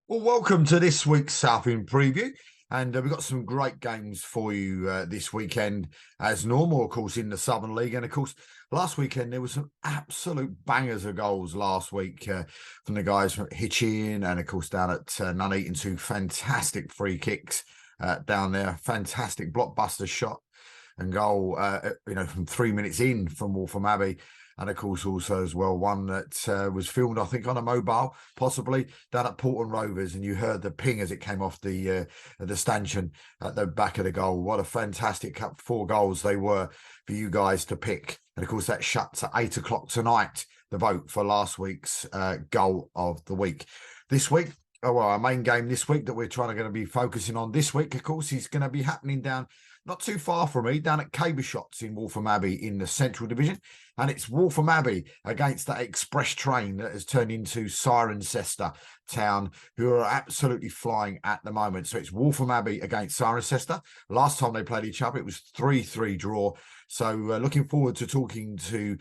Well, welcome to this week's Southend preview. And we've got some great games for you this weekend, as normal, of course, in the Southern League. And of course, last weekend, there was some absolute bangers of goals last week from the guys from Hitchin and, of course, down at Nuneaton. Two fantastic free kicks down there. Fantastic blockbuster shot and goal, from 3 minutes in from Waltham Abbey. And of course, also as well, one that was filmed, I think, on a mobile, possibly down at Portland Rovers, and you heard the ping as it came off the stanchion at the back of the goal. What a fantastic 4 goals they were for you guys to pick. And of course, that shuts at 8 o'clock tonight, the vote for last week's goal of the week. This week, our main game this week that we're going to be focusing on this week, of course, is going to be happening down not too far from me, down at Cabershots in Waltham Abbey in the Central Division. And it's Waltham Abbey against that express train that has turned into Cirencester Town, who are absolutely flying at the moment. So it's Waltham Abbey against Cirencester. Last time they played each other, it was 3-3 draw. So looking forward to talking to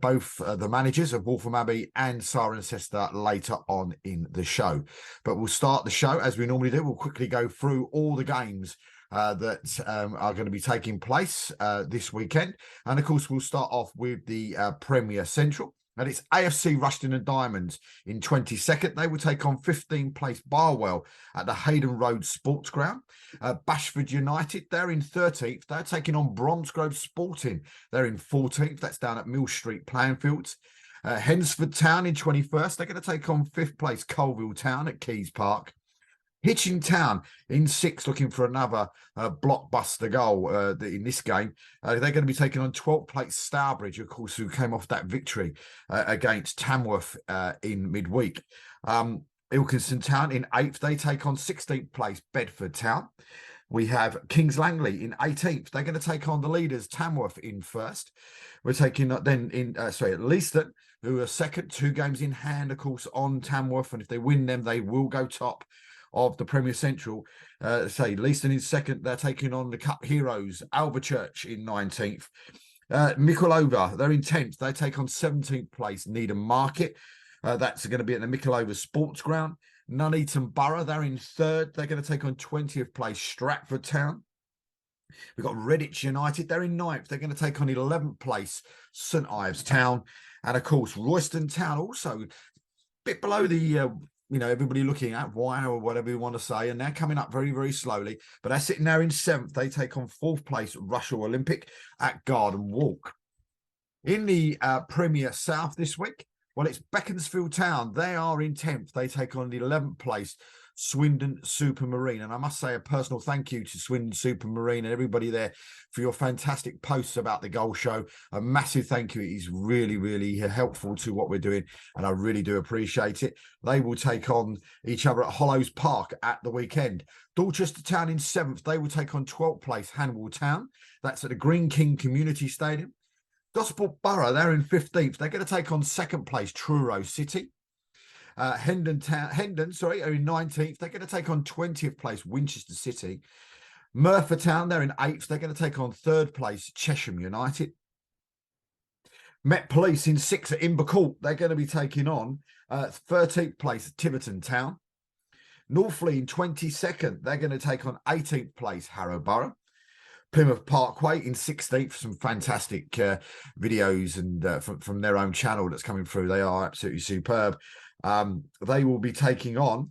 both the managers of Waltham Abbey and Cirencester later on in the show. But we'll start the show as we normally do. We'll quickly go through all the games that are going to be taking place this weekend. And of course, we'll start off with the Premier Central. And it's AFC Rushden and Diamonds in 22nd. They will take on 15th place Barwell at the Hayden Road Sports Ground. Bashford United, they're in 13th. They're taking on Bromsgrove Sporting. They're in 14th. That's down at Mill Street Playing Fields. Hensford Town in 21st. They're going to take on 5th place Colville Town at Keys Park. Hitchin Town in 6th, looking for another blockbuster goal in this game. They're going to be taking on 12th place Stourbridge, of course, who came off that victory against Tamworth in midweek. Ilkinson Town in 8th, they take on 16th place Bedford Town. We have Kings Langley in 18th. They're going to take on the leaders Tamworth in 1st. We're taking then in Leiston, who are 2nd, 2 games in hand, of course, on Tamworth, and if they win them, they will go top of the Premier Central. Leiston in 2nd, they're taking on the Cup Heroes, Alvechurch in 19th. Micklehove, they're in 10th. They take on 17th place Needham Market. That's going to be at the Micklehove Sports Ground. Nuneaton Borough, they're in 3rd. They're going to take on 20th place Stratford Town. We've got Redditch United, they're in 9th. They're going to take on 11th place St Ives Town. And of course, Royston Town also a bit below the everybody looking at why or whatever you want to say, and they're coming up very, very slowly. But they're sitting there in 7th. They take on 4th place Russell Olympic at Garden Walk. In the Premier South this week, well, it's Beaconsfield Town. They are in 10th. They take on the 11th place Swindon Supermarine. And I must say a personal thank you to Swindon Supermarine and everybody there for your fantastic posts about the goal show. A massive thank you. It is really, really helpful to what we're doing, and I really do appreciate it. They will take on each other at Hollows Park at the weekend. Dorchester Town in 7th. They will take on 12th place Hanwell Town. That's at the Green King Community Stadium. Gosport Borough, they're in 15th. They're going to take on 2nd place Truro City. Hendon are in 19th. They're going to take on 20th place Winchester City. Merthyr Town, they're in 8th. They're going to take on 3rd place Chesham United. Met Police in 6th at Invercourt. They're going to be taking on 13th place Tiverton Town. Northley in 22nd. They're going to take on 18th place Harrow Borough. Plymouth Parkway in 16th. Some fantastic videos and from their own channel that's coming through. They are absolutely superb. They will be taking on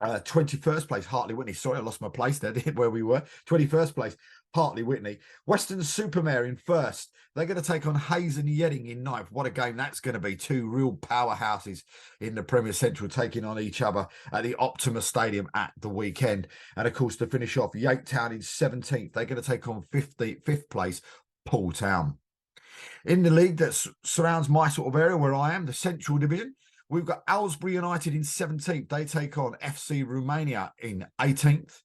21st place Hartley Whitney. Sorry, I lost my place there where we were. 21st place Hartley Whitney. Western Supermare in 1st. They're going to take on Hazen Yedding in 9th. What a game that's going to be. 2 real powerhouses in the Premier Central taking on each other at the Optima Stadium at the weekend. And of course, to finish off, Yate Town in 17th. They're going to take on 5th place Paul Town. In the league that surrounds my sort of area where I am, the Central Division, we've got Aylesbury United in 17th. They take on FC Romania in 18th.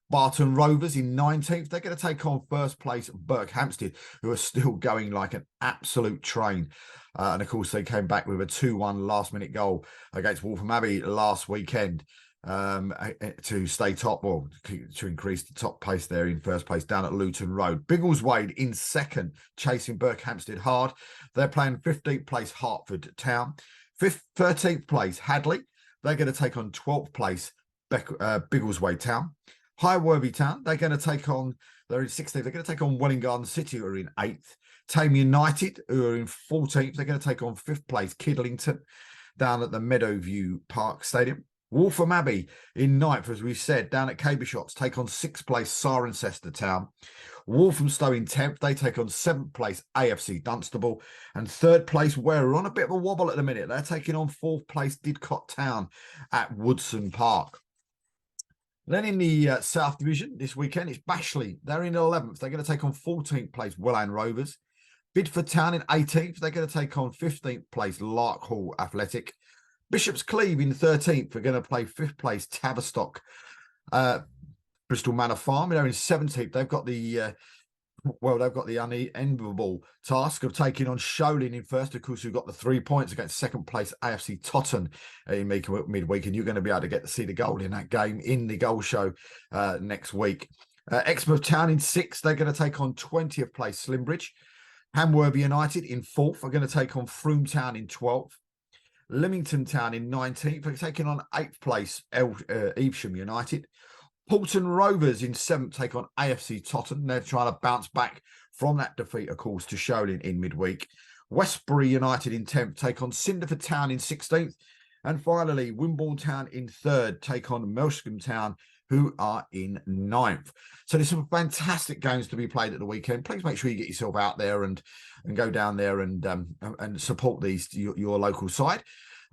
Barton Rovers in 19th. They're going to take on 1st place Berkhamsted, who are still going like an absolute train. And of course, they came back with a 2-1 last-minute goal against Waltham Abbey last weekend to stay top, or to increase the top place there in 1st place down at Luton Road. Biggleswade in 2nd, chasing Berkhamsted hard. They're playing 15th place Hertford Town. 13th place Hadley. they're going to take on 12th place Biggleswade Town. Highworthy Town, they're in 16th. They're going to take on Welwyn Garden City, who are in 8th. Tame United, who are in 14th. They're going to take on 5th place Kidlington down at the Meadowview Park Stadium. Waltham Abbey in 9th, as we said, down at Cabershots, take on 6th place Cirencester Town. Walthamstow in 10th, they take on 7th place AFC Dunstable. And 3rd place, we're on a bit of a wobble at the minute. They're taking on 4th place Didcot Town at Woodson Park. Then in the South Division this weekend, it's Bashley. They're in 11th. They're going to take on 14th place Welland Rovers. Bidford Town in 18th. They're going to take on 15th place Larkhall Athletic. Bishop's Cleeve in 13th. They're going to play 5th place Tavistock Bristol Manor Farm. They're in 17th. They've got the unenviable task of taking on Sholing in first. Of course, we've got the 3 points against second place AFC Totton in midweek, and you're going to be able to get to see the goal in that game in the goal show next week. Exmouth Town in 6th. They're going to take on 20th place Slimbridge. Hamworthy United in 4th are going to take on Froome Town in 12th. Leamington Town in 19th are taking on 8th place Evesham United. Paulton Rovers in 7th take on AFC Totton. They're trying to bounce back from that defeat, of course, to Sholing in midweek. Westbury United in 10th take on Cinderford Town in 16th. And finally, Wimborne Town in 3rd take on Melsham Town, who are in 9th. So there's some fantastic games to be played at the weekend. Please make sure you get yourself out there and go down there and support your local side.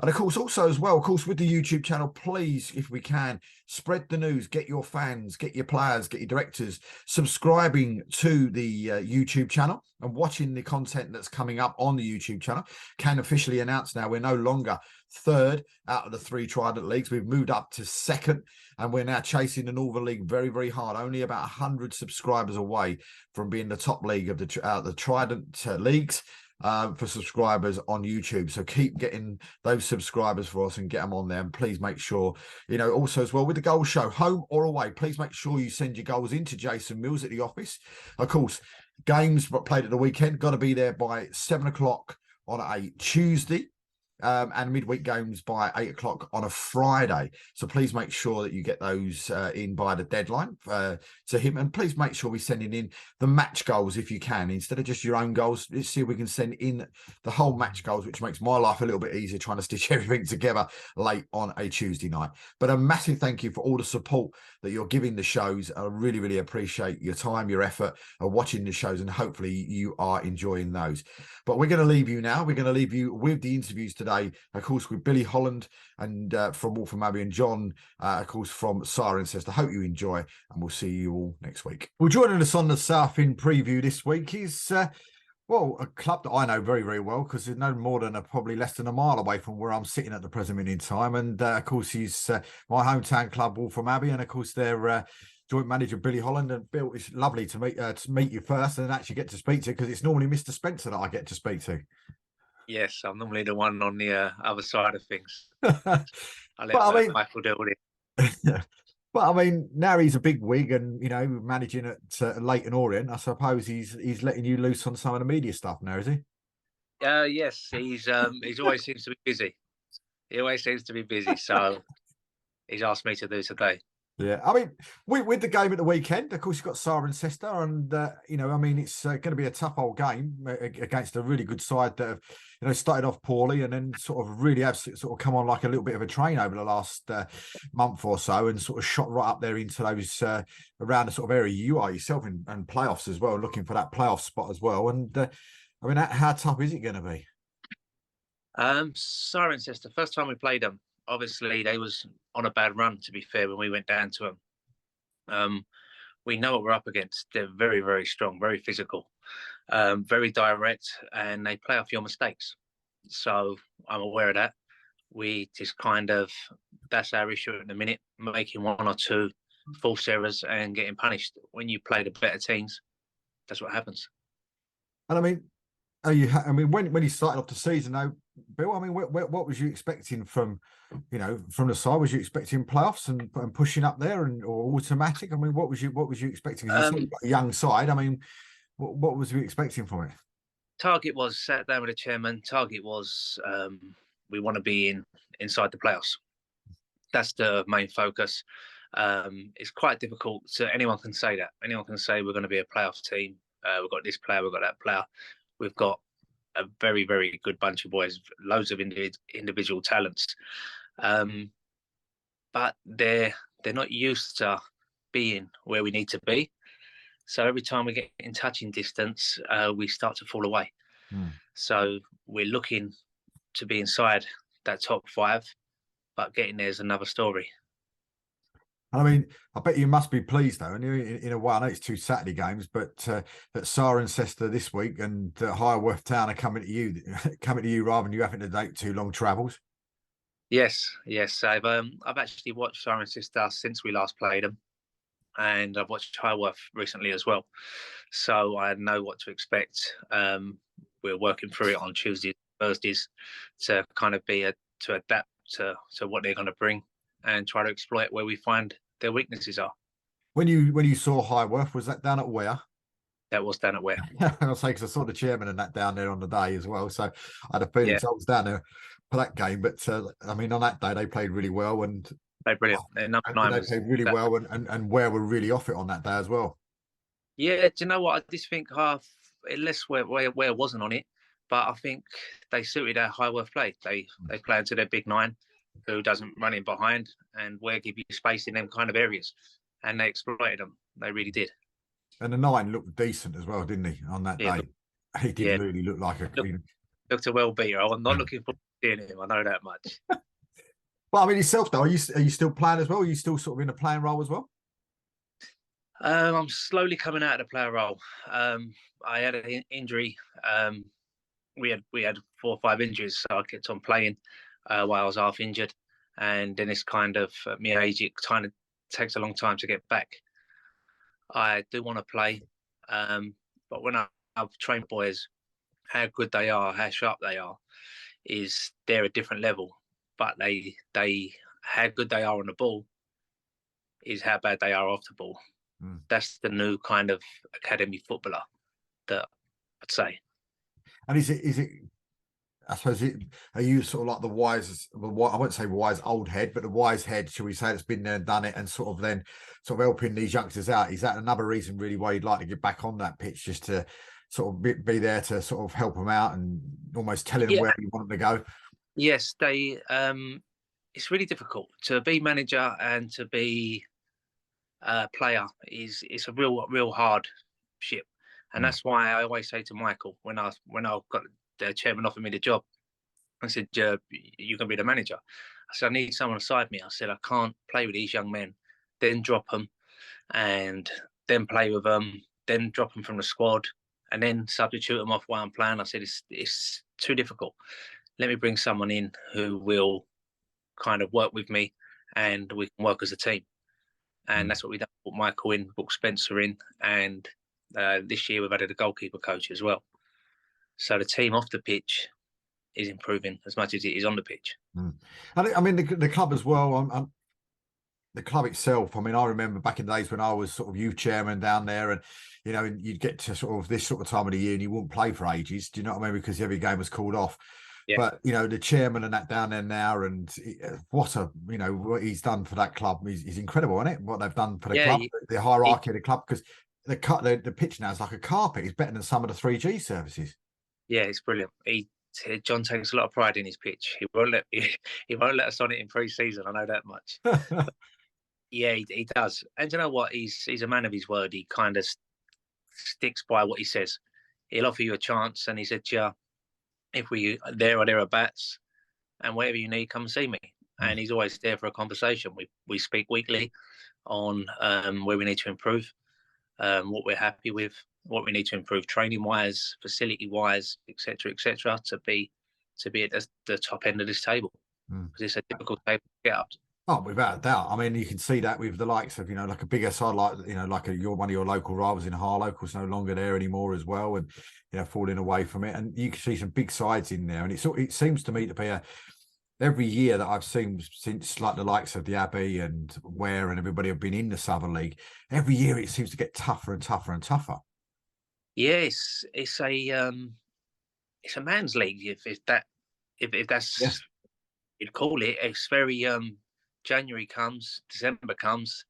And of course, also as well, of course, with the YouTube channel, please, if we can, spread the news, get your fans, get your players, get your directors subscribing to the YouTube channel and watching the content that's coming up on the YouTube channel. Can officially announce now we're no longer 3rd out of the 3 Trident leagues. We've moved up to 2nd, and we're now chasing the Northern League very, very hard. Only about 100 subscribers away from being the top league of the Trident leagues. For subscribers on YouTube. So keep getting those subscribers for us and get them on there. And please make sure, also as well with the goal show, home or away, please make sure you send your goals into Jason Mills at the office. Of course, games played at the weekend, got to be there by 7 o'clock on a Tuesday. And midweek games by 8 o'clock on a Friday. So please make sure that you get those in by the deadline to him. And please make sure we're sending in the match goals if you can. Instead of just your own goals, let's see if we can send in the whole match goals, which makes my life a little bit easier trying to stitch everything together late on a Tuesday night. But a massive thank you for all the support that you're giving the shows. I really, really appreciate your time, your effort of watching the shows, and hopefully you are enjoying those. But we're going to leave you now. We're going to leave you with the interviews today, of course, with Billy Holland and from Waltham Abbey, and John, of course, from Cirencester. Hope you enjoy, and we'll see you all next week. Well, joining us on the South End preview this week is, a club that I know very, very well, because there's no more than probably less than a mile away from where I'm sitting at the present minute in time. And, of course, he's my hometown club, Waltham Abbey, and, of course, their joint manager, Billy Holland. And Bill, it's lovely to meet you first and actually get to speak to you, because it's normally Mr. Spencer that I get to speak to. Yes, I'm normally the one on the other side of things. Michael deal with it. But I mean, now he's a big wig and, managing at Leyton Orient. I suppose he's letting you loose on some of the media stuff now, is he? Yes, he's always seems to be busy. He always seems to be busy, so he's asked me to do today. Yeah, I mean, with the game at the weekend, of course, you've got Cirencester, and it's going to be a tough old game against a really good side that have, started off poorly and then sort of really have sort of come on like a little bit of a train over the last month or so, and sort of shot right up there into those around the sort of area you are yourself and playoffs as well, looking for that playoff spot as well. And how tough is it going to be? Cirencester, first time we played them, obviously they was on a bad run, to be fair, when we went down to them. We know what we're up against. They're very, very strong, very physical, very direct, and they play off your mistakes. So I'm aware of that. We just that's our issue at the minute, making 1 or 2 false errors and getting punished. When you play the better teams, that's what happens. And when you started off the season, though, Bill, what was you expecting from the side? Was you expecting playoffs and pushing up there or automatic? What was you expecting? Because you a young side. What was you expecting from it? Target was, sat down with the chairman. Target was we want to be inside the playoffs. That's the main focus. It's quite difficult. Anyone can say that. Anyone can say we're going to be a playoff team. We've got this player. We've got that player. We've got a very, very good bunch of boys. Loads of individual talents, but they're not used to being where we need to be. So every time we get in touching distance, we start to fall away. So we're looking to be inside that top 5, but getting there is another story. I mean, I bet you must be pleased though, and in a way, I know it's 2 Saturday games, but that Cirencester this week and Hireworth Town are coming to you, rather than you having to take 2 long travels. Yes. I've actually watched Cirencester since we last played them, and I've watched Hireworth recently as well, so I know what to expect. We're working through it on Tuesdays, Thursdays, to kind of to adapt to what they're going to bring and try to exploit where we find their weaknesses are. When you saw Hireworth, was that down at Ware? That was down at Ware. I'll say, because I saw the chairman and that down there on the day as well, so I had a feeling. Yeah. So I was down there for that game, but I mean, on that day they played really well, and played brilliant. They played really well, and Ware were really off it on that day as well. Yeah, do you know what? I just think unless Ware wasn't on it, but I think they suited our Hireworth play. They play into their big 9, who doesn't run in behind, and Ware give you space in them kind of areas, and they exploited them. They really did. And the 9 looked decent as well, didn't he? On that day, he did really look like a looked a well beater. I'm not looking forward to seeing him. I know that much. Well, I mean, yourself though, are you still playing as well? Are you still sort of in a playing role as well? I'm slowly coming out of the player role. I had an injury. We had 4 or 5 injuries, so I kept on playing while I was half injured, and then it's kind of at my age, it kind of takes a long time to get back. I do want to play, but when I've trained boys, how good they are, how sharp they are, they're a different level. But they how good they are on the ball is how bad they are off the ball. That's the new kind of academy footballer that I'd say. And is it? I suppose are you sort of like the wise? Well, I won't say wise old head, but the wise head, shall we say, that's been there and done it, and sort of helping these youngsters out. Is that another reason really why you'd like to get back on that pitch, just to sort of be there to sort of help them out and almost telling them where you want them to go? Yes, it's really difficult to be manager and to be a player. It's a real hardship, and that's why I always say to Michael when I got the chairman offered me the job, I said, "You can be the manager." I said, "I need someone beside me." I said, "I can't play with these young men, then drop them, and then play with them, then drop them from the squad, and then substitute them off while I'm playing." I said, "It's too difficult. Let me bring someone in who will kind of work with me, and we can work as a team." And that's what we done. Put Michael in, put Spencer in, and this year we've added a goalkeeper coach as well. So the team off the pitch is improving as much as it is on the pitch. I mean, the club as well. The club itself. I mean, I remember back in the days when I was sort of youth chairman down there, and you'd get to sort of this sort of time of the year, and you wouldn't play for ages. Do you know what I mean? Because every game was called off. Yeah. But the chairman and that down there now, and what he's done for that club is incredible, isn't it? What they've done for the club, the hierarchy of the club, because the pitch now is like a carpet. It's better than some of the 3G services. Yeah, it's brilliant. John takes a lot of pride in his pitch. He won't let us on it in pre-season. I know that much. But yeah, he does. And you know what? He's a man of his word. He kind of sticks by what he says. He'll offer you a chance, and he said, "Yeah, if we there or thereabouts, and whatever you need, come see me." And he's always there for a conversation. We speak weekly on where we need to improve, what we're happy with, what we need to improve training wise, facility wise, etc., to be at the top end of this table, because it's a difficult table to get up to. Oh, without a doubt. I mean, you can see that with the likes of like a bigger side, like one of your local rivals in Harlow, of course, no longer there anymore as well, and falling away from it. And you can see some big sides in there, and it seems to me to be every year that I've seen since, like, the likes of the Abbey and Ware and everybody have been in the Southern League, every year it seems to get tougher and tougher and tougher. Yes, it's a man's league, if that's you'd call it. It's very January comes, December comes,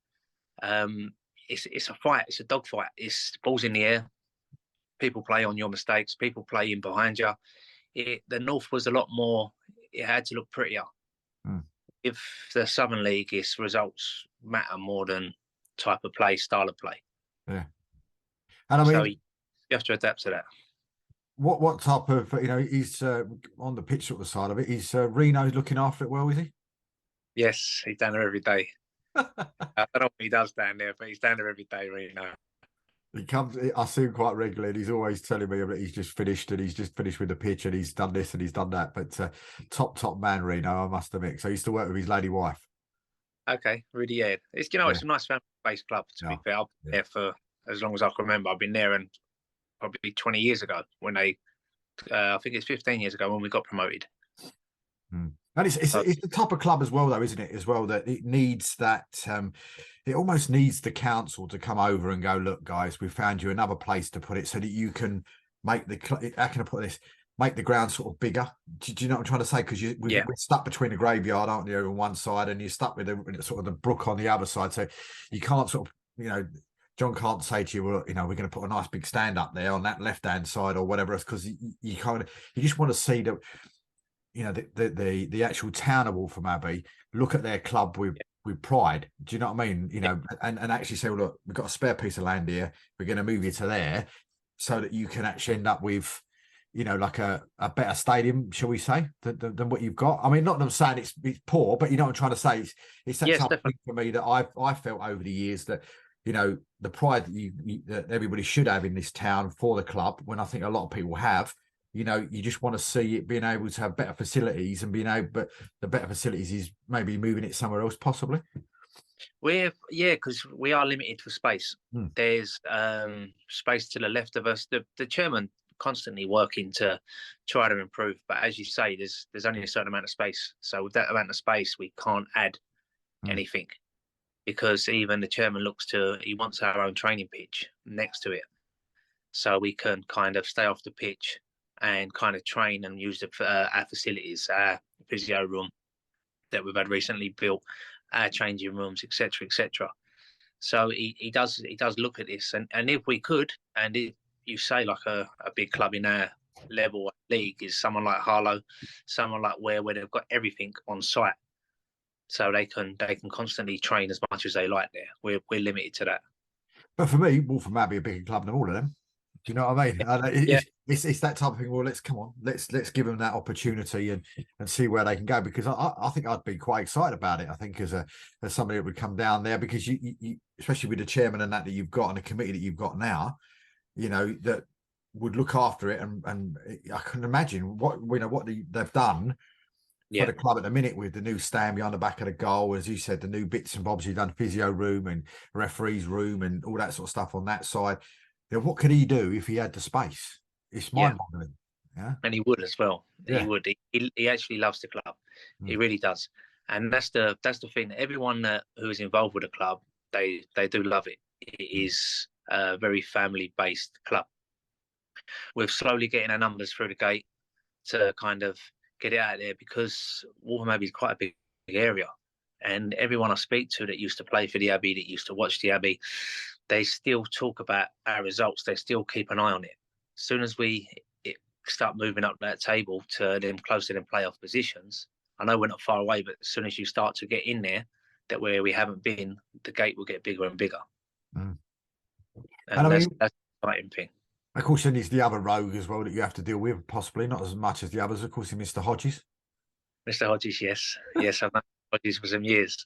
it's a fight. It's a dogfight. It's balls in the air. People play on your mistakes. People play in behind you. The North was a lot more. It had to look prettier. Mm. If the Southern League, its results matter more than type of play, style of play. Yeah. And I So mean, you have to adapt to that. what type of, he's on the pitch sort of side of it. Is Reno looking after it well, is he? Yes, he's down there every day. I don't know what he does down there, but he's down there every day, really. He comes. I see him quite regularly. And he's always telling me that he's just finished and he's just finished with the pitch and he's done this and he's done that. But top man, Reno, I must admit. So he used to work with his lady wife. Okay, really, yeah. It's it's a nice family-based club. To be fair, I've been there for as long as I can remember. I've been there, and probably 20 years ago when they, I think it's 15 years ago when we got promoted. Mm. And it's the type of club as well, though, isn't it? As well, that it needs that. It almost needs the council to come over and go, look, guys, we found you another place to put it, so that you can make the. How can I put this? Make the ground sort of bigger. Do you know what I'm trying to say? Because we're stuck between the graveyard, aren't you, on one side, and you're stuck with the sort of the brook on the other side. So you can't sort of, John can't say to you, well, we're going to put a nice big stand up there on that left hand side or whatever else, because you just want to see that. The actual town of Waltham Abbey look at their club with pride. Do you know what I mean? And actually say, well, look, we've got a spare piece of land here. We're going to move you to there, so that you can actually end up with, like a better stadium, shall we say, than what you've got. I mean, not that I'm saying it's poor, but you know what I'm trying to say. It's that type of thing for me that I felt over the years that, the pride that everybody should have in this town for the club. When I think a lot of people have. You just want to see it being able to have better facilities but the better facilities is maybe moving it somewhere else, possibly. Because we are limited for space. There's space to the left of us. The chairman constantly working to try to improve, but as you say, there's only a certain amount of space. So with that amount of space, we can't add anything, because even the chairman he wants our own training pitch next to it, so we can kind of stay off the pitch and kind of train and use our facilities, our physio room that we've had recently built, our changing rooms, etc., etc. So he does look at this, and if we could, and you say like a big club in our level league is someone like Harlow, someone like where they've got everything on site, so they can constantly train as much as they like there. We're limited to that. But for me, Waltham Abbey a bigger club than all of them. Do you know what I mean? It's that type of thing. Well, let's give them that opportunity and see where they can go, because I think I'd be quite excited about it. I think as somebody that would come down there, because you especially with the chairman and that you've got and the committee that you've got now, that would look after it, and I can imagine what they've done for the club at the minute, with the new stand behind the back of the goal, as you said, the new bits and bobs. You've done physio room and referees room and all that sort of stuff on that side. What could he do if he had the space? It's mind-boggling. Yeah, and he would as well. He would. He actually loves the club. He really does. And that's the thing. Everyone who is involved with the club, they do love it. It is a very family-based club. We're slowly getting our numbers through the gate to kind of get it out there, because Waltham Abbey is quite a big area, and everyone I speak to that used to play for the Abbey, that used to watch the Abbey, they still talk about our results. They still keep an eye on it. As soon as we start moving up that table to them closer to playoff positions, I know we're not far away, but as soon as you start to get in there, that where we haven't been, the gate will get bigger and bigger. And that's the exciting thing. Of course, then there's the other rogue as well that you have to deal with, possibly not as much as the others. Of course, Mr. Hodges. Mr. Hodges, yes, I've known Hodges for some years.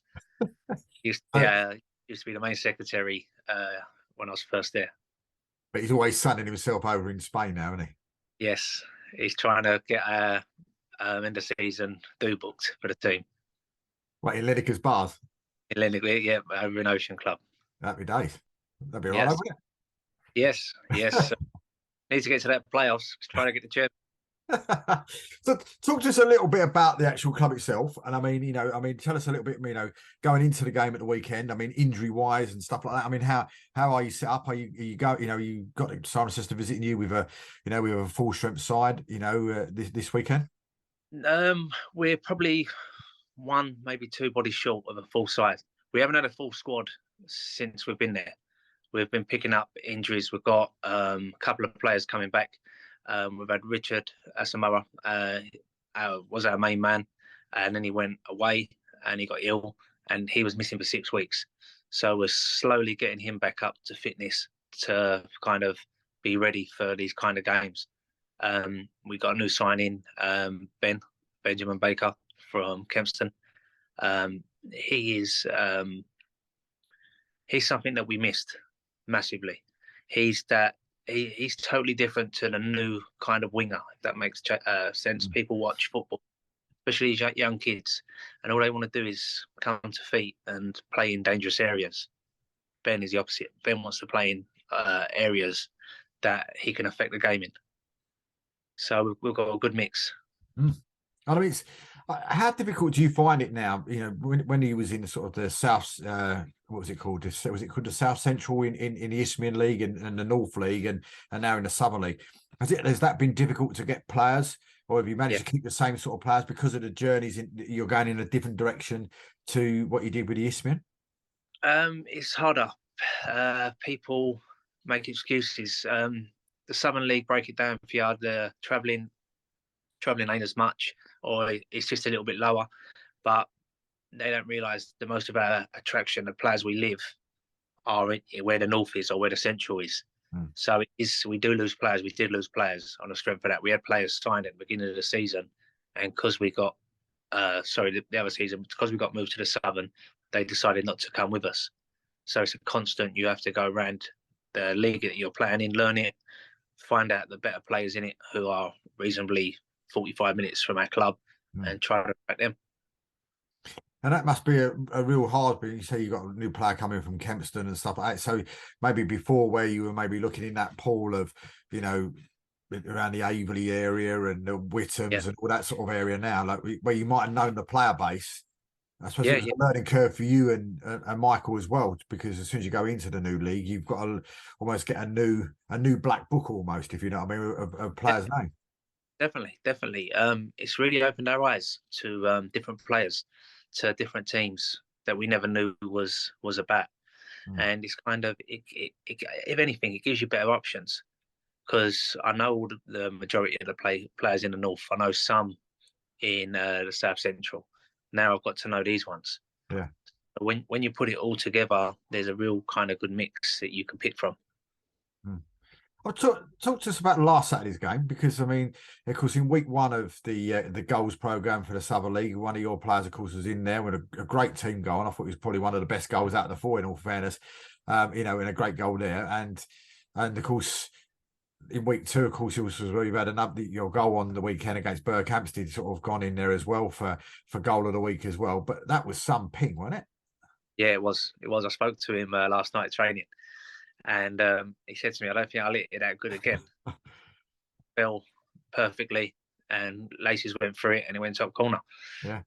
Used to be the main secretary when I was first there. But he's always sunning himself over in Spain now, isn't he? Yes, he's trying to get our end of season booked for the team. What, in Lineker's bars? In Lineker, over in Ocean Club. Happy days. That'd be all right, wouldn't it? Yes. Need to get to that playoffs. Trying to get the chair. So talk to us a little bit about the actual club itself. And I mean, tell us a little bit, going into the game at the weekend, injury wise and stuff like that. How are you set up? You got Cirencester visiting you with a full strength side, this weekend? We're probably one, maybe two bodies short of a full size. We haven't had a full squad since we've been there. We've been picking up injuries. We've got a couple of players coming back. We've had Richard Asamoah, was our main man, and then he went away and he got ill and he was missing for 6 weeks. So we're slowly getting him back up to fitness to kind of be ready for these kind of games. We got a new signing, Benjamin Baker from Kempston. He's something that we missed massively. He's totally different to the new kind of winger, if that makes sense. People watch football, especially young kids, and all they want to do is come to feet and play in dangerous areas. Ben is the opposite. Ben wants to play in areas that he can affect the game in. So we've got a good mix. I mean, how difficult do you find it now? You know, when he was in sort of the South, what was it called? Was it called the South Central in the Isthmian League and the North League, and now in the Southern League? Has that been difficult to get players, or have you managed to keep the same sort of players because of the journeys? You're going in a different direction to what you did with the Isthmian? It's harder. People make excuses. The Southern League break it down for you. The travelling ain't as much, or it's just a little bit lower, but they don't realise the most of our attraction, the players we live, are where the north is or where the central is. So we do lose players. We did lose players on the strength of that. We had players signed at the beginning of the season, and because we got the other season, because we got moved to the Southern, they decided not to come with us. So it's a constant. You have to go around the league that you're playing in, learn it, find out the better players in it who are reasonably 45 minutes from our club, and try to back them. And that must be a real hard thing. You say you got a new player coming from Kempston and stuff like that. So maybe before, where you were maybe looking in that pool of, you know, around the Aveley area and the Whittams and all that sort of area now, like where you might have known the player base. I suppose it was a learning curve for you and Michael as well, because as soon as you go into the new league, you've got to almost get a new black book almost, if you know what I mean, of players' name. Definitely. It's really opened our eyes to different players, to different teams that we never knew was about. And it's kind of, if anything, it gives you better options, because I know the majority of the players in the north. I know some in the South Central. Now I've got to know these ones. Yeah. When you put it all together, there's a real kind of good mix that you can pick from. Well, talk to us about last Saturday's game, because I mean, of course, in week one of the goals program for the Southern League, one of your players, of course, was in there with a great team goal, and I thought it was probably one of the best goals out of the four, in all fairness. You know, in a great goal there, and of course, in week two, of course, it was where you've had your goal on the weekend against Berkhamsted sort of gone in there as well for goal of the week as well. But that was some ping, wasn't it? Yeah, it was. I spoke to him last night training, and he said to me, "I don't think I'll hit it that good again." Fell perfectly, and Laces went through it, and it went top corner. Yeah,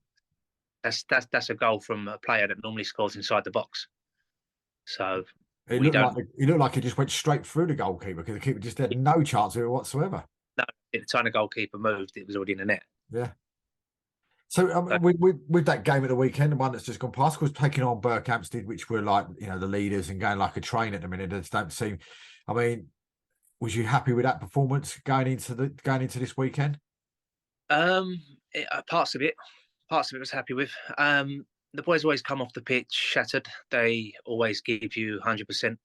that's a goal from a player that normally scores inside the box. So it looked like it just went straight through the goalkeeper, because the keeper just had no chance of it whatsoever. No, by the time the goalkeeper moved, it was already in the net. Yeah. So with that game at the weekend, the one that's just gone past, was taking on Berkhamsted, which were like, you know, the leaders and going like a train at the minute. It just don't seem. I mean, was you happy with that performance going into this weekend? Parts of it was happy with. The boys always come off the pitch shattered. They always give you 100%.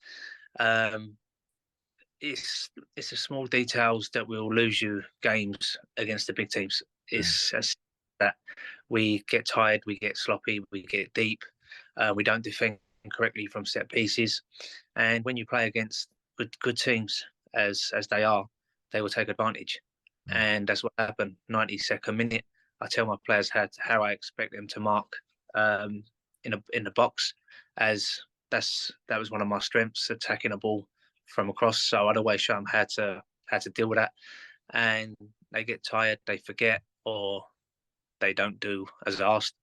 It's the small details that will lose you games against the big teams. It's that we get tired, we get sloppy, we get deep, we don't defend correctly from set pieces, and when you play against good teams as they are, they will take advantage, and that's what happened. 92nd minute, I tell my players how I expect them to mark in the box, as that was one of my strengths, attacking a ball from across. So I'd always show them how to deal with that, and they get tired, they forget, or they don't do as asked,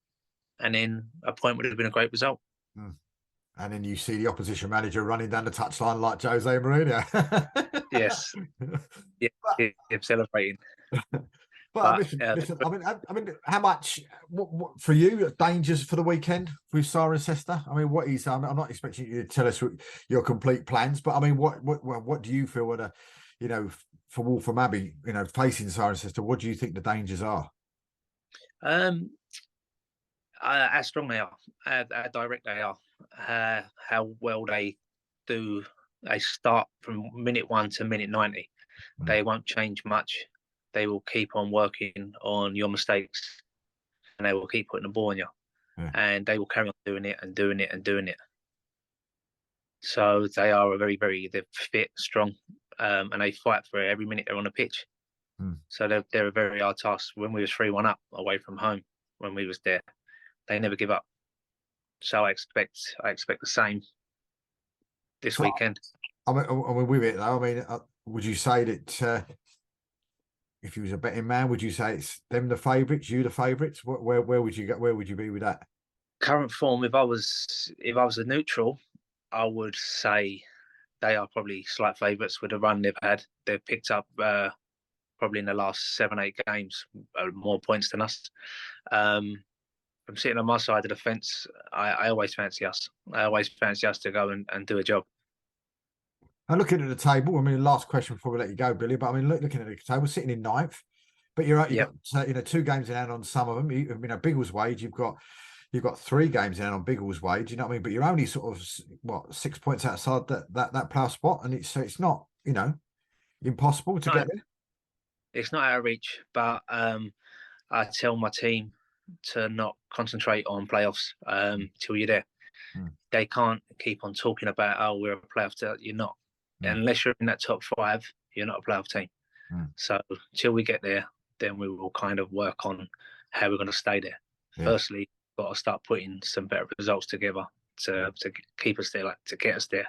and then a point would have been a great result. And then you see the opposition manager running down the touchline like Jose Mourinho. Yes, yeah, him celebrating. But listen. I mean, how much? What for you? Dangers for the weekend with Cirencester? I mean, what is? I'm not expecting you to tell us your complete plans, but I mean, what do you feel? For Waltham Abbey, facing Cirencester, what do you think the dangers are? How strong they are, how direct they are, how well they do. They start from minute 1 to minute 90. They won't change much. They will keep on working on your mistakes, and they will keep putting the ball on you, and they will carry on doing it and doing it and doing it. So they are they're fit, strong, and they fight for every minute they're on the pitch. So they're a very hard task. When we was 3-1 up away from home, when we was there, they never give up. So I expect the same this weekend. I mean, with it though, I mean, would you say that if you was a betting man, would you say it's them the favourites, you the favourites? Where would you go? Where would you be with that? Current form, if I was a neutral, I would say they are probably slight favourites with the run they've had. They've picked up probably in the last 7-8 games more points than us. I'm sitting on my side of the fence. I always fancy us. I always fancy us to go and do a job. And looking at the table, I mean, last question before we let you go, Billy. But I mean, looking at the table, sitting in 9th, but you've got 2 games in hand on some of them. Biggles wage, you've got 3 games in hand on Biggles wage. You know what I mean? But you're only sort of 6 points outside that playoff spot, and it's not impossible to get there. It's not out of reach, but I tell my team to not concentrate on playoffs till you're there. They can't keep on talking about, oh, we're a playoff team. You're not. Unless you're in that top 5, you're not a playoff team. So till we get there, then we will kind of work on how we're going to stay there. Firstly, we've got to start putting some better results together to keep us there, like to get us there.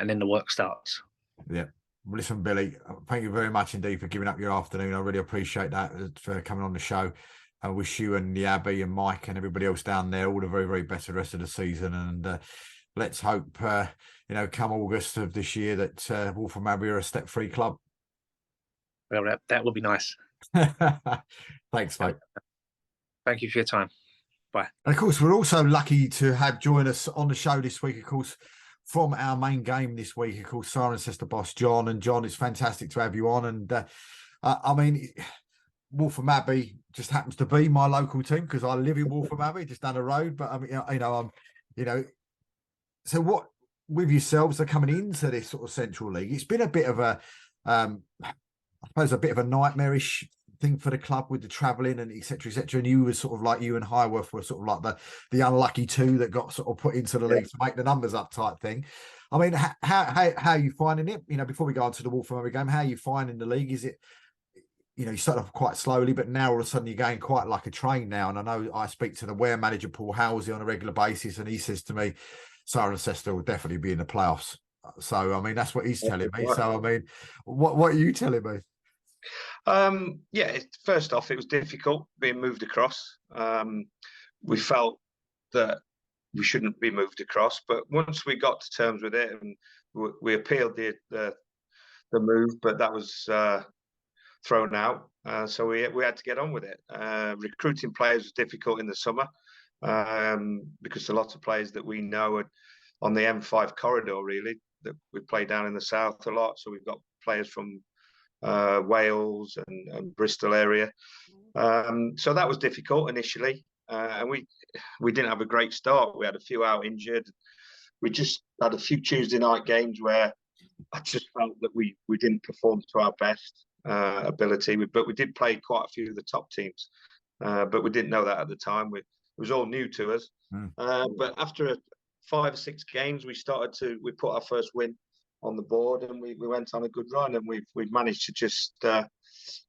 And then the work starts. Well, listen, Billy, thank you very much indeed for giving up your afternoon. I really appreciate that, for coming on the show. I wish you and the Abbey and Mike and everybody else down there all the very, very best the rest of the season. And let's hope, come August of this year that Waltham Abbey are a step-free club. Well, that would be nice. Thanks, mate. Thank you for your time. Bye. And of course, we're also lucky to have join us on the show this week, of course, from our main game this week, of course, Cirencester boss, John. And John, it's fantastic to have you on. And I mean, Waltham Abbey just happens to be my local team because I live in Waltham Abbey, just down the road. But I mean, so what with yourselves, they're coming into this sort of Central League. It's been a bit of a, I suppose, a bit of a nightmarish thing for the club with the travelling and et cetera, and you were sort of like, you and Highworth were sort of like the unlucky 2 that got sort of put into the league to make the numbers up type thing. I mean, how are you finding it? Before we go on to the Waltham Abbey game, how are you finding the league? Is it, you start off quite slowly, but now all of a sudden you're going quite like a train now. And I know I speak to the Ware manager, Paul Howsey, on a regular basis, and he says to me, Cirencester will definitely be in the playoffs. So, I mean, that's what he's telling me. So, I mean, what are you telling me? First off, it was difficult being moved across. We felt that we shouldn't be moved across, but once we got to terms with it, and we appealed the move, but that was thrown out. So we had to get on with it. Recruiting players was difficult in the summer because a lot of players that we know are on the M5 corridor, really, that we play down in the south a lot. So we've got players from Wales and Bristol area. So that was difficult initially. And we didn't have a great start. We had a few out injured. We just had a few Tuesday night games where I just felt that we didn't perform to our best ability. But we did play quite a few of the top teams. But we didn't know that at the time. It was all new to us. But after 5 or 6 games, we put our first win on the board, and we went on a good run, and we've managed to just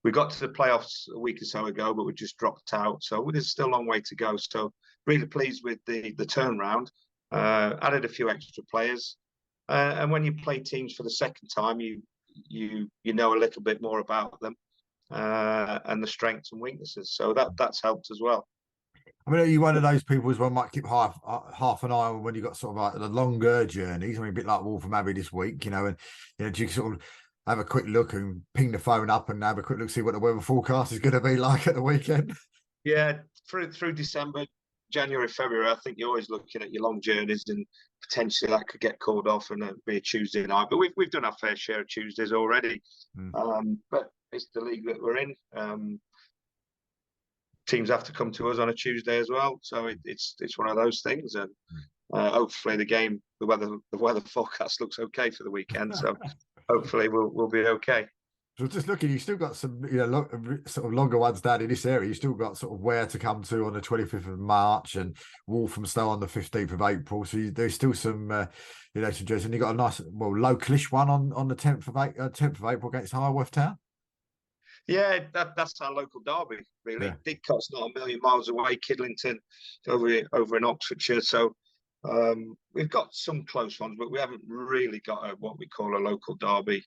we got to the playoffs a week or so ago, but we just dropped out. So there's still a long way to go. So really pleased with the turnaround. Added a few extra players, and when you play teams for the second time, you know a little bit more about them and the strengths and weaknesses. So that's helped as well. I mean, are you one of those people as well might keep half an eye on when you got sort of like the longer journeys? I mean, a bit like Waltham Abbey this week, and do you sort of have a quick look and ping the phone up and have a quick look, see what the weather forecast is going to be like at the weekend? Yeah, through December, January, February, I think you're always looking at your long journeys, and potentially that could get called off and be a Tuesday night. But we've done our fair share of Tuesdays already. But it's the league that we're in. Teams have to come to us on a Tuesday as well, so it's one of those things. And hopefully the weather forecast looks okay for the weekend. So hopefully we'll be okay. So just looking, you still got some, sort of longer ones down in this area. You still got sort of where to come to on the 25th of March and Waltham still on the 15th of April. So there's still some, some jerseys. And you got a nice, localish one on the 10th of April against Highworth Town. Yeah, that's our local derby, really. Yeah. Didcot's not a million miles away. Kidlington over in Oxfordshire. So we've got some close ones, but we haven't really got what we call a local derby.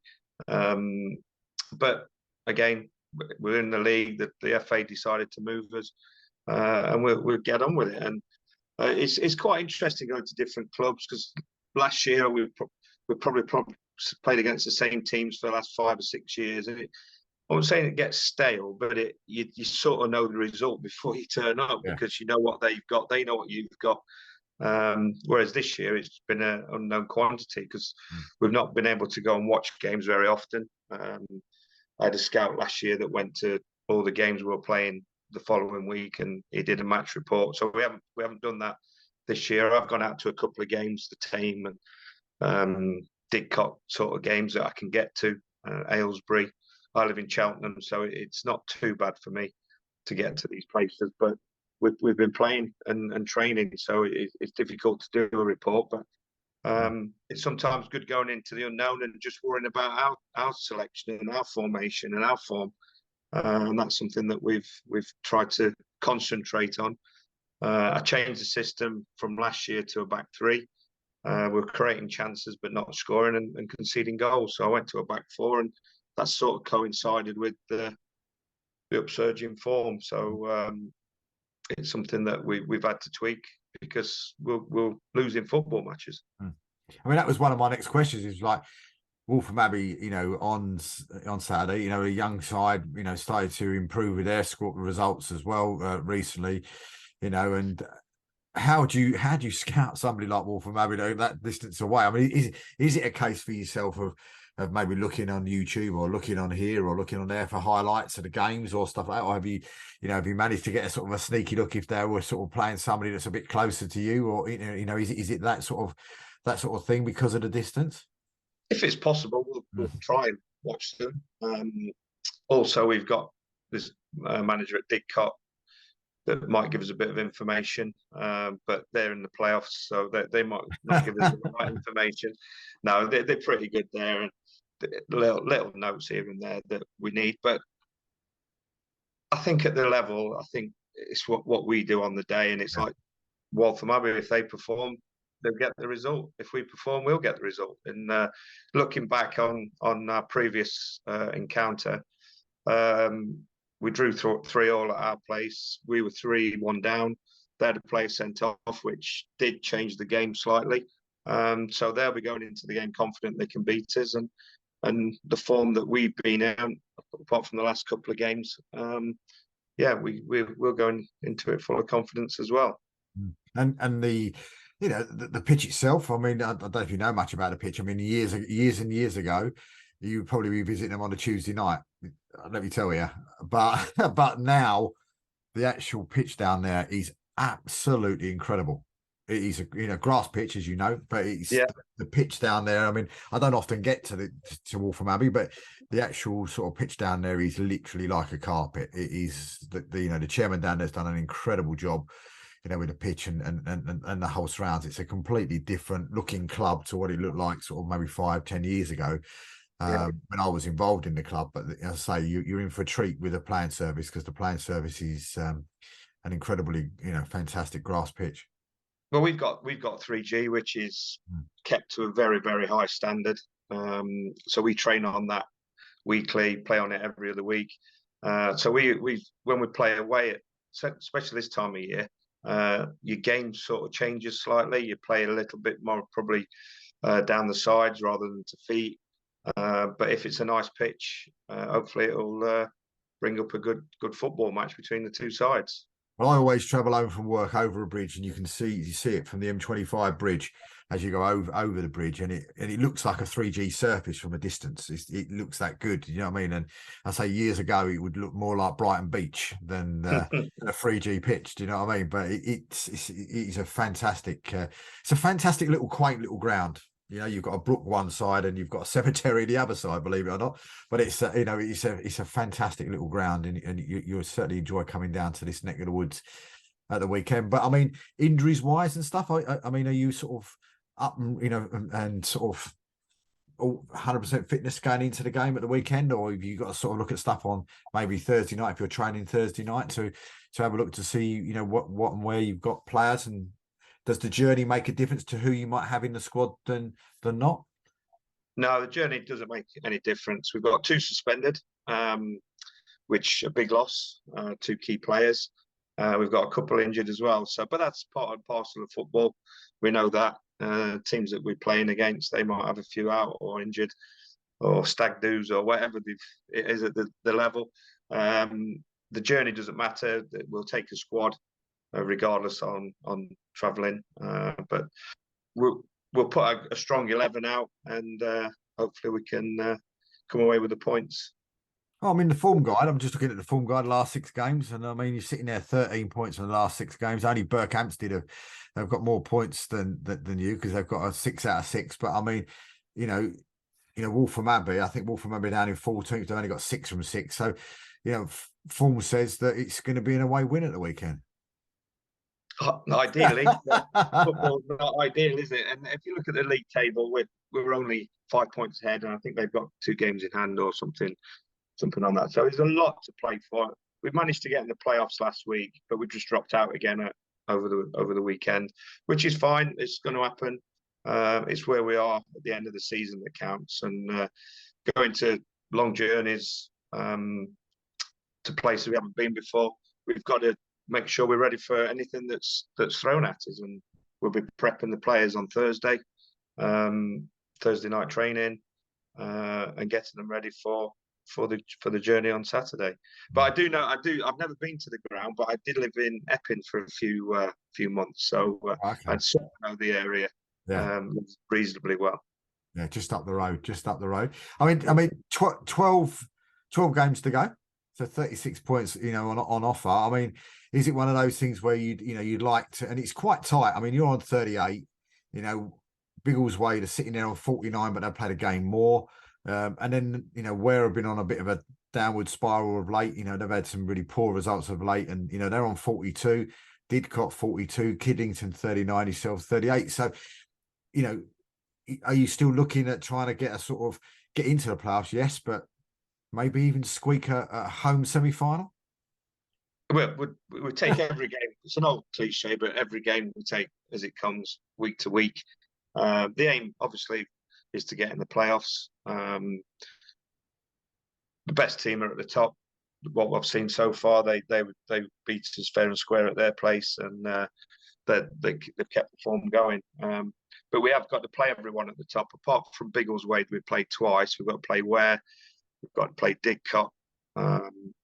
But again, we're in the league that the FA decided to move us, and we'll get on with it. And it's quite interesting going to different clubs, because last year we probably played against the same teams for the last 5 or 6 years, and I won't say it gets stale, but you sort of know the result before you turn up, because you know what they've got, they know what you've got. Whereas this year it's been an unknown quantity, because we've not been able to go and watch games very often. I had a scout last year that went to all the games we were playing the following week, and he did a match report. So we haven't done that this year. I've gone out to a couple of games, the team and Didcot sort of games that I can get to. Aylesbury. I live in Cheltenham, so it's not too bad for me to get to these places. But we've been playing and training, so it's difficult to do a report. But it's sometimes good going into the unknown and just worrying about our selection and our formation and our form. And that's something that we've tried to concentrate on. I changed the system from last year to a back three. We're creating chances but not scoring and conceding goals. So I went to a back four, and that sort of coincided with the upsurge in form. So it's something that we've had to tweak, because we'll lose in football matches. I mean, that was one of my next questions. Is like Waltham Abbey, on Saturday, a young side, started to improve with their score results as well recently, and how do you scout somebody like Waltham Abbey that distance away? I mean, is it a case for yourself of maybe looking on YouTube or looking on here or looking on there for highlights of the games or stuff like that? Or have you managed to get a sort of a sneaky look if they were sort of playing somebody that's a bit closer to you, or is it that sort of thing because of the distance? If it's possible, we'll try and watch them. Also, we've got this manager at Didcot that might give us a bit of information, but they're in the playoffs, so they might not give us the right information. No, they're pretty good there, and little notes here and there that we need. But I think at the level, I think it's what we do on the day, and it's like Waltham Abbey. If they perform, they'll get the result. If we perform, we'll get the result. And looking back on our previous encounter, we drew 3-3 at our place. We were 3-1 down. They had a player sent off, which did change the game slightly. So they'll be going into the game confident they can beat us. And the form that we've been in, apart from the last couple of games, we're going into it full of confidence as well. And the pitch itself, I mean, I don't know if you know much about the pitch. I mean, years and years ago, you would probably be visiting them on a Tuesday night, let me tell you. But now the actual pitch down there is absolutely incredible. It is a grass pitch, as you know, but it's the pitch down there. I mean, I don't often get to Waltham Abbey, but the actual sort of pitch down there is literally like a carpet. It is the chairman down there's done an incredible job, with the pitch and the whole surrounds. It's a completely different looking club to what it looked like sort of maybe 5-10 years ago when I was involved in the club. But as I say, you're in for a treat with the playing service, because the playing service is an incredibly fantastic grass pitch. Well, we've got 3G, which is kept to a very, very high standard. So we train on that weekly, play on it every other week. So we when we play away, especially this time of year, your game sort of changes slightly. You play a little bit more probably down the sides rather than to feet. But if it's a nice pitch, hopefully it'll bring up a good football match between the two sides. Well, I always travel home from work over a bridge, and you see it from the M25 bridge as you go over the bridge, and it looks like a 3G surface from a distance. It looks that good, you know what I mean? And I say years ago it would look more like Brighton Beach than a 3G pitch. Do you know what I mean? But it's a fantastic, little quaint little ground. You know, you've got a brook one side and you've got a cemetery the other side, believe it or not. But it's it's a fantastic little ground, and you'll certainly enjoy coming down to this neck of the woods at the weekend. But I mean, injuries wise and stuff, I mean, are you sort of up and sort of 100% fitness going into the game at the weekend, or have you got to sort of look at stuff on maybe Thursday night if you're training Thursday night to have a look to see what and where you've got players? And does the journey make a difference to who you might have in the squad than not? No, the journey doesn't make any difference. We've got 2 suspended, which a big loss, 2 key players. We've got a couple injured as well. So, but that's part and parcel of football. We know that teams that we're playing against, they might have a few out or injured or stag doos or whatever it is at the level. The journey doesn't matter. We'll take a squad regardless on travelling. But we'll put a strong 11 out, and hopefully we can come away with the points. Oh, I mean, the form guide, I'm just looking at the form guide, last 6 games. And I mean, you're sitting there 13 points in the last 6 games. Only Berkhamsted have got more points than you, because they've got a 6 out of 6. But I mean, Waltham Abbey, I think Waltham Abbey down in 14th, they've only got 6 from 6. So, form says that it's going to be an away win at the weekend. Ideally, football's not ideal, is it? And if you look at the league table, we're only 5 points ahead, and I think they've got 2 games in hand or something on that. So there's a lot to play for. We've managed to get in the playoffs last week, but we just dropped out again over the weekend, which is fine. It's going to happen. It's where we are at the end of the season that counts, and going to long journeys to places we haven't been before. We've got to make sure we're ready for anything that's thrown at us, and we'll be prepping the players on Thursday night training, and getting them ready for the journey on Saturday. But I've never been to the ground, but I did live in Epping for a few months, so Okay. I sort of know the area reasonably well. Yeah, just up the road. I mean, 12 games to go, so 36 points, on offer. I mean, is it one of those things where you'd like to, and it's quite tight. I mean, you're on 38, Biggleswade are sitting there on 49, but they've played a game more. And then, Ware have been on a bit of a downward spiral of late. They've had some really poor results of late, and, they're on 42, Didcot 42, Kiddington 39, yourself 38. So, are you still looking at trying to get into the playoffs? Yes, but maybe even squeak a home semi-final? Well, we take every game. It's an old cliche, but every game we take as it comes, week to week. The aim, obviously, is to get in the playoffs. The best team are at the top. What we've seen so far, they beat us fair and square at their place, and they've kept the form going. But we have got to play everyone at the top. Apart from Biggleswade, we've played twice. We've got to play Ware. We've got to play Didcot.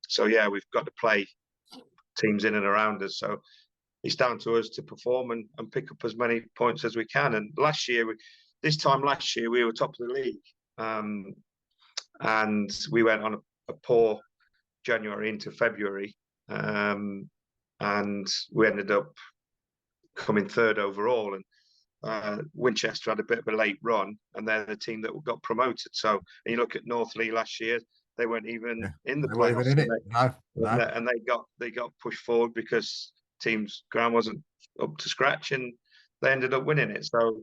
So yeah, we've got to play teams in and around us. So it's down to us to perform and pick up as many points as we can. And this time last year, we were top of the league. And we went on a poor January into February. And we ended up coming 3rd overall. And Winchester had a bit of a late run, and they're the team that got promoted. So, and you look at North Leigh last year, they weren't even in the playoffs. And they got pushed forward because team's ground wasn't up to scratch, and they ended up winning it. So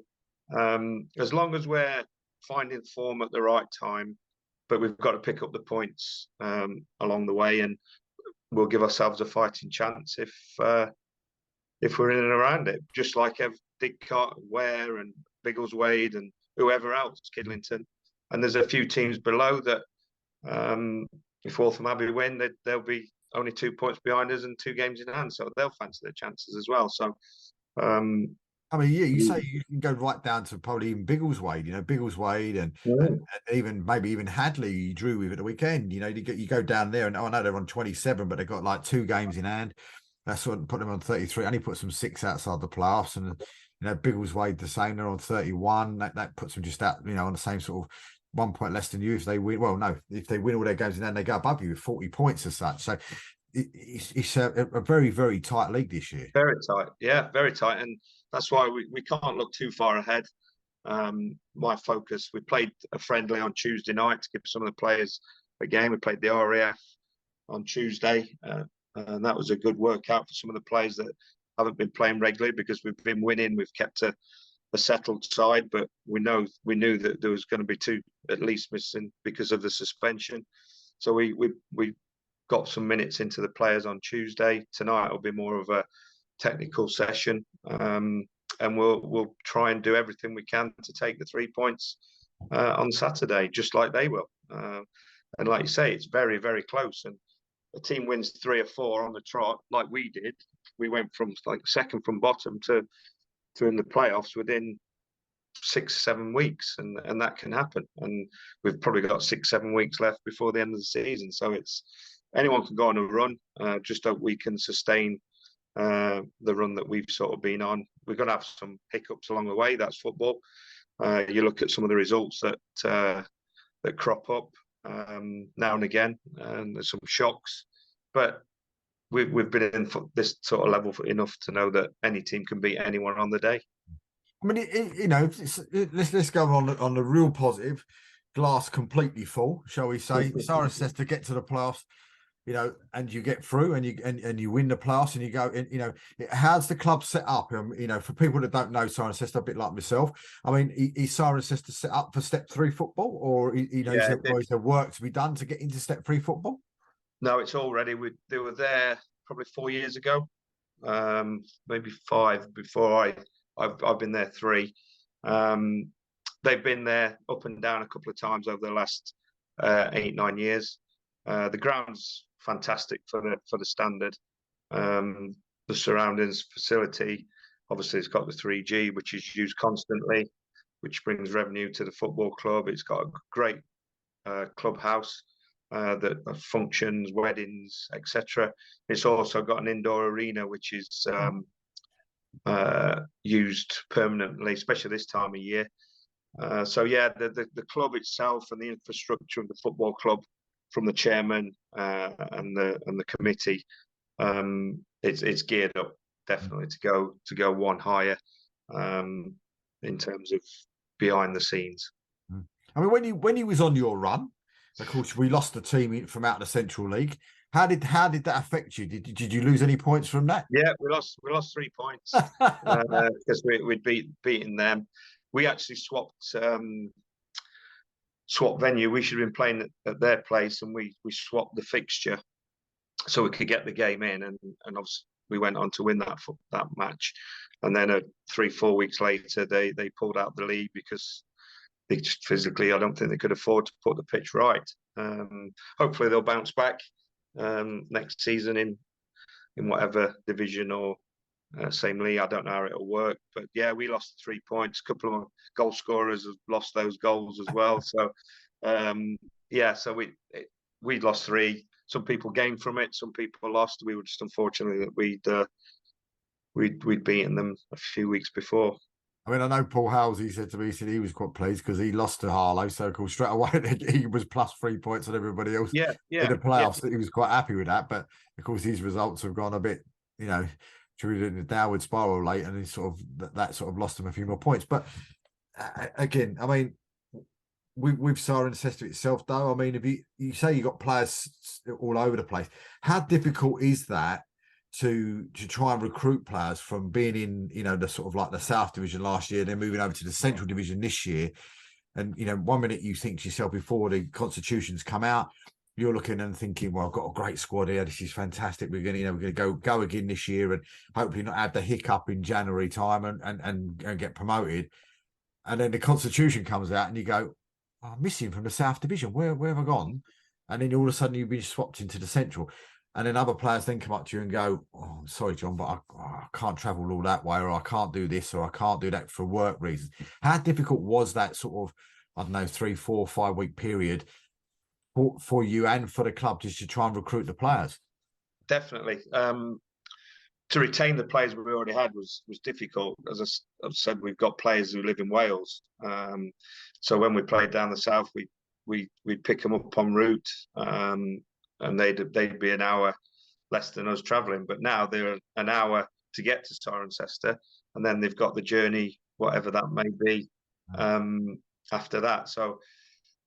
as long as we're finding form at the right time, but we've got to pick up the points along the way, and we'll give ourselves a fighting chance if we're in and around it, just like Didcot, Ware and Biggleswade and whoever else, Kidlington. And there's a few teams below that if Waltham Abbey win, they'll be only 2 points behind us and 2 games in hand, so they'll fancy their chances as well. So I mean, yeah, you say you can go right down to probably even Biggleswade, Biggleswade and even maybe even Hadley you drew with at the weekend. You go down there and I know they're on 27, but they've got like 2 games in hand. That's what put them on 33. Only puts them 6 outside the playoffs. And Biggleswade the same, they're on 31. That puts them just out, on the same sort of 1 point less than you if they win. Well, no, if they win all their games in hand, they go above you with 40 points as such. So it's a very, very tight league this year. Very tight, yeah, very tight, and that's why we can't look too far ahead. My focus, we played a friendly on Tuesday night to give some of the players a game. We played the RAF on Tuesday, and that was a good workout for some of the players that haven't been playing regularly because we've been winning. We've kept a settled side, but we knew that there was going to be 2 at least missing because of the suspension. So we got some minutes into the players on Tuesday. Tonight will be more of a technical session, and we'll try and do everything we can to take the 3 points on Saturday, just like they will. And like you say, it's very, very close. And a team wins 3 or 4 on the trot, like we did. We went from like second from bottom to in the playoffs within 6-7 weeks, and that can happen. And we've probably got 6-7 weeks left before the end of the season, so it's anyone can go on a run. Just hope we can sustain the run that we've sort of been on. We're going to have some hiccups along the way. That's football. You look at some of the results that crop up now and again, and there's some shocks. But we've been in this sort of level enough to know that any team can beat anyone on the day. I mean, let's go on the real positive. Glass completely full, shall we say? Cirencester get to the playoffs, and you get through, and you win the playoffs, and you go. How's the club set up? For people that don't know Cirencester, a bit like myself. I mean, is Cirencester set up for Step 3 football, or is there work to be done to get into Step 3 football? No, it's all ready. They were there probably 4 years ago, maybe 5 before I've been there 3. They've been there up and down a couple of times over the last 8-9 years. The ground's fantastic for the standard. The surroundings facility, obviously, it's got the 3G, which is used constantly, which brings revenue to the football club. It's got a great clubhouse that functions, weddings, etc. It's also got an indoor arena, which is used permanently, especially this time of year. So yeah, the club itself and the infrastructure of the football club, from the chairman and the committee, it's geared up definitely to go one higher in terms of behind the scenes. I mean, when he was on your run, of course, we lost the team from out of the Central League. How did that affect you? Did you lose any points from that? Yeah, we lost 3 points because we'd beaten them. We actually swapped venue. We should have been playing at their place, and we swapped the fixture so we could get the game in, and obviously we went on to win that match. And then 3-4 weeks later, they pulled out the league because they just physically, I don't think they could afford to put the pitch right. Hopefully they'll bounce back next season in whatever division or same league. I don't know how it'll work, but yeah, we lost 3 points. A couple of goal scorers have lost those goals as well. So so we lost 3. Some people gained from it, some people lost. We were just unfortunately that we'd beaten them a few weeks before. I mean, I know Paul Halsey said to me, he was quite pleased because he lost to Harlow. So, of course, straight away, he was plus 3 points on everybody else in the playoffs. Yeah. He was quite happy with that. But, of course, his results have gone a bit, through the downward spiral late, and that sort of lost him a few more points. But, again, I mean, with Cirencester itself, though, I mean, if you say you got players all over the place, how difficult is that to try and recruit players from being in, the sort of like the South Division last year, then moving over to the Central Division this year? And, 1 minute you think to yourself before the constitutions come out, you're looking and thinking, well, I've got a great squad here. This is fantastic. We're going to go again this year and hopefully not have the hiccup in January time and get promoted. And then the constitution comes out and you go, I'm missing from the South Division. Where have I gone? And then all of a sudden you've been swapped into the Central. and then other players then come up to you and go, "Oh, sorry, John, but I can't travel all that way, or I can't do this, or I can't do that for work reasons." How difficult was that sort of, I don't know, 3, 4, 5 week period for you and for the club just to try and recruit the players? Definitely. To retain the players we already had was difficult. As I've said, we've got players who live in Wales. So when we played down the south, we'd pick them up en route, and they'd be an hour less than us travelling. But now they're an hour to get to Cirencester, and then they've got the journey, whatever that may be, after that. So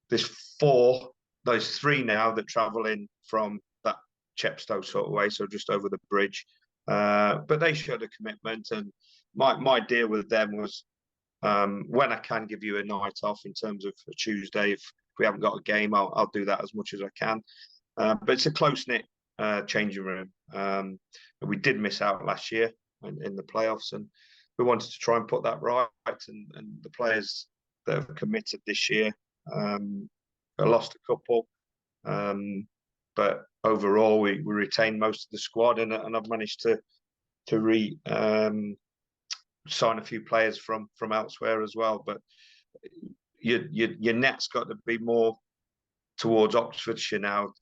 there's 3 now that travel in from that Chepstow sort of way, so just over the bridge. But they showed a commitment, and my deal with them was, when I can give you a night off in terms of a Tuesday, if we haven't got a game, I'll do that as much as I can. But it's a close-knit changing room. We did miss out last year in the playoffs, and we wanted to try and put that right. And the players that have committed this year, I lost a couple, but overall we retained most of the squad, and I've managed to sign a few players from elsewhere as well. But your net's got to be more towards Oxfordshire now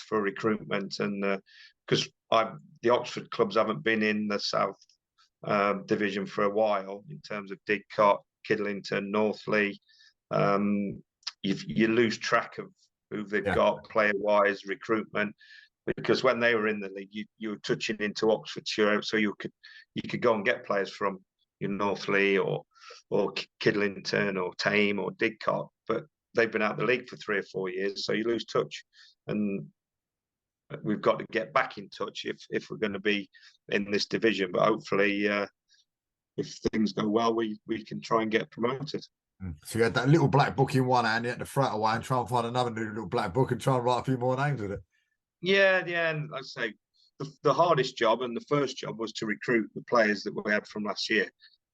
for recruitment, and because the Oxford clubs haven't been in the South Division for a while in terms of Didcot, Kidlington, Northley. You lose track of who they've got player-wise, recruitment, because when they were in the league, you were touching into Oxfordshire, so you could go and get players from Northley or Kidlington or Tame or Didcot, but they've been out of the league for 3 or 4 years, so you lose touch. And we've got to get back in touch if we're going to be in this division. But hopefully, if things go well, we can try and get promoted. So you had that little black book in one hand, you had to throw it away and try and find another new little black book and try and write a few more names with it. Yeah, and like I say, the hardest job and the first job was to recruit the players that we had from last year.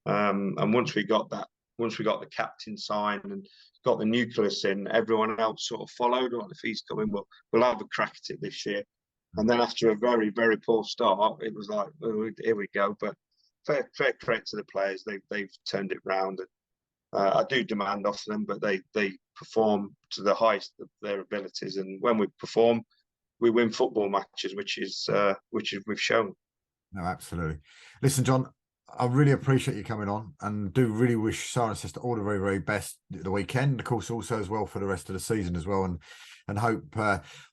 And once we got the captain signed and got the nucleus in, everyone else sort of followed. Well, if he's coming, we'll have a crack at it this year. And then after a very, very poor start, it was like, oh, here we go. But fair credit to the players, they've turned it round. And I do demand off them, but they perform to the highest of their abilities. And when we perform, we win football matches, which is we've shown. No, absolutely. Listen, John, I really appreciate you coming on, and do really wish Cirencester all the very, very best the weekend. Of course, also as well for the rest of the season as well, and hope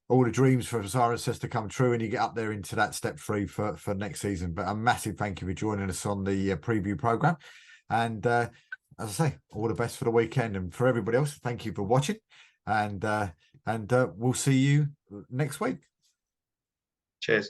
all the dreams for Cirencester come true and you get up there into that step 3 for next season. But a massive thank you for joining us on the preview programme. And as I say, all the best for the weekend, and for everybody else, thank you for watching, and we'll see you next week. Cheers.